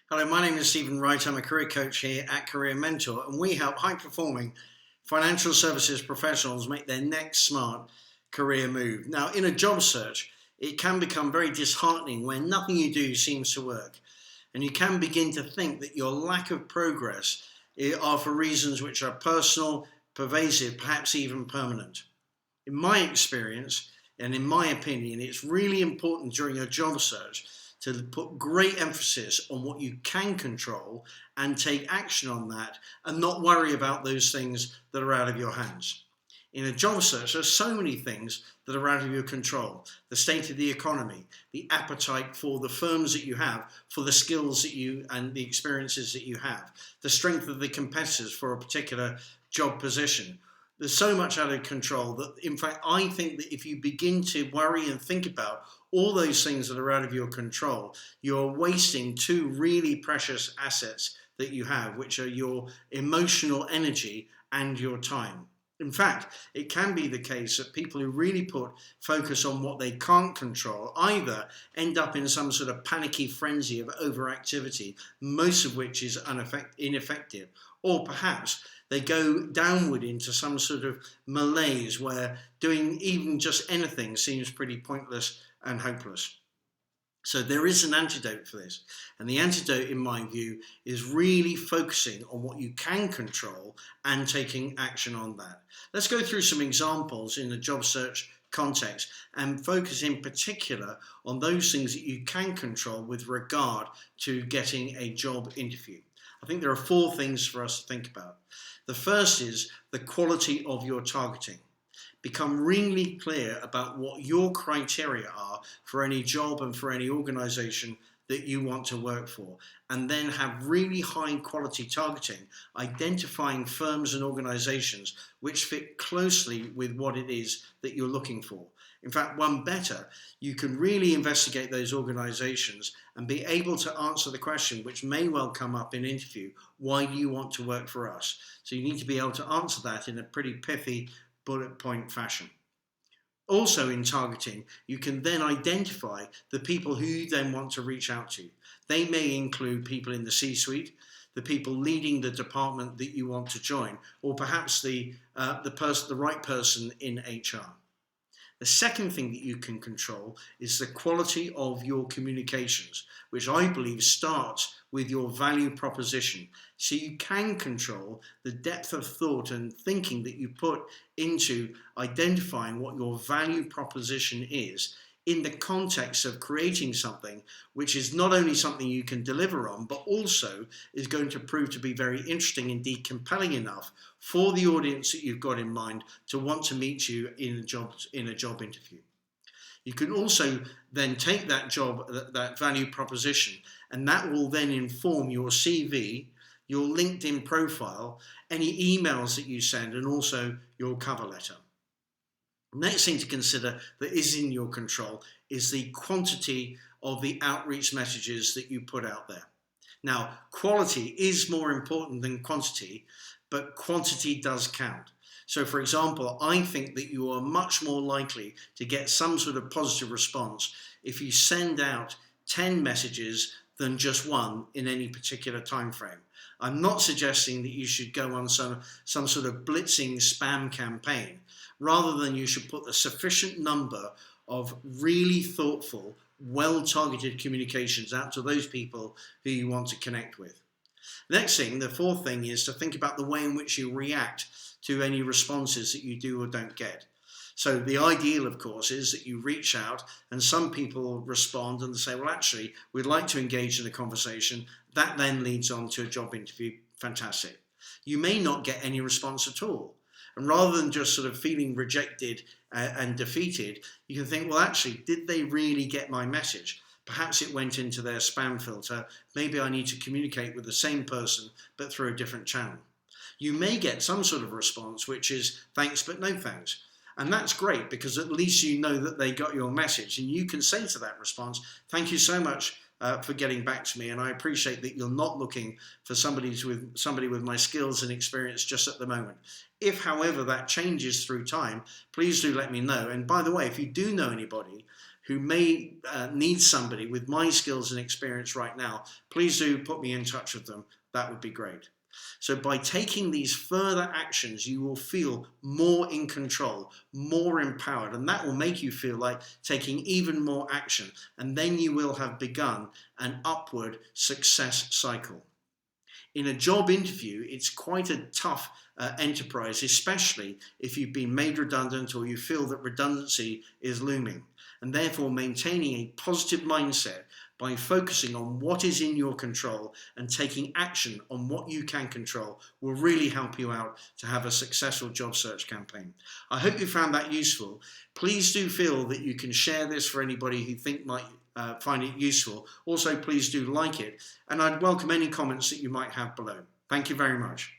Hello, my name is Stephen Wright. I'm a career coach here at Career Mentor, and we help high performing financial services professionals make their next smart career move. Now, in a job search, it can become very disheartening when nothing you do seems to work, and you can begin to think that your lack of progress are for reasons which are personal, pervasive, perhaps even permanent. In my experience, and in my opinion, it's really important during a job search to put great emphasis on what you can control and take action on that and not worry about those things that are out of your hands. In a job search, there's so many things that are out of your control. The state of the economy, the appetite for the firms that you have, for the skills that you and the experiences that you have, the strength of the competitors for a particular job position. There's so much out of control that, in fact, I think that if you begin to worry and think about all those things that are out of your control, you're wasting two really precious assets that you have, which are your emotional energy and your time. In fact, it can be the case that people who really put focus on what they can't control either end up in some sort of panicky frenzy of overactivity, most of which is ineffective, or perhaps they go downward into some sort of malaise where doing even just anything seems pretty pointless and hopeless. So there is an antidote for this. And the antidote, in my view, is really focusing on what you can control and taking action on that. Let's go through some examples in the job search context and focus in particular on those things that you can control with regard to getting a job interview. I think there are four things for us to think about. The first is the quality of your targeting. Become really clear about what your criteria are for any job and for any organization that you want to work for, and then have really high quality targeting, identifying firms and organizations which fit closely with what it is that you're looking for. In fact, one better, you can really investigate those organizations and be able to answer the question, which may well come up in interview: why do you want to work for us? So you need to be able to answer that in a pretty pithy bullet point fashion. Also, in targeting, you can then identify the people who you then want to reach out to. They may include people in the C-suite, the people leading the department that you want to join, or perhaps the right person in HR. The second thing that you can control is the quality of your communications, which I believe starts with your value proposition. So you can control the depth of thought and thinking that you put into identifying what your value proposition is in the context of creating something which is not only something you can deliver on, but also is going to prove to be very interesting, indeed compelling enough for the audience that you've got in mind to want to meet you in a job interview. You can also then take that value proposition, and that will then inform your CV, your LinkedIn profile, any emails that you send, and also your cover letter. Next thing to consider that is in your control is the quantity of the outreach messages that you put out there. Now, quality is more important than quantity, but quantity does count. So, for example, I think that you are much more likely to get some sort of positive response if you send out 10 messages than just one in any particular time frame. I'm not suggesting that you should go on some sort of blitzing spam campaign. Rather than you should put a sufficient number of really thoughtful, well-targeted communications out to those people who you want to connect with. Next thing, the fourth thing, is to think about the way in which you react to any responses that you do or don't get. So the ideal, of course, is that you reach out and some people respond and say, well, actually, we'd like to engage in a conversation. That then leads on to a job interview. Fantastic. You may not get any response at all. And rather than just sort of feeling rejected and defeated, you can think, well, actually, did they really get my message? Perhaps it went into their spam filter. Maybe I need to communicate with the same person, but through a different channel. You may get some sort of response, which is thanks, but no thanks. And that's great because at least you know that they got your message, and you can say to that response, thank you so much for getting back to me, and I appreciate that you're not looking for somebody with my skills and experience just at the moment. If, however, that changes through time, please do let me know. And by the way, if you do know anybody who may need somebody with my skills and experience right now, please do put me in touch with them. That would be great. So by taking these further actions, you will feel more in control, more empowered, and that will make you feel like taking even more action. And then you will have begun an upward success cycle. In a job interview, it's quite a tough enterprise, especially if you've been made redundant or you feel that redundancy is looming. And therefore, maintaining a positive mindset by focusing on what is in your control and taking action on what you can control will really help you out to have a successful job search campaign. I hope you found that useful. Please do feel that you can share this for anybody who think might find it useful. Also, please do like it, and I'd welcome any comments that you might have below. Thank you very much.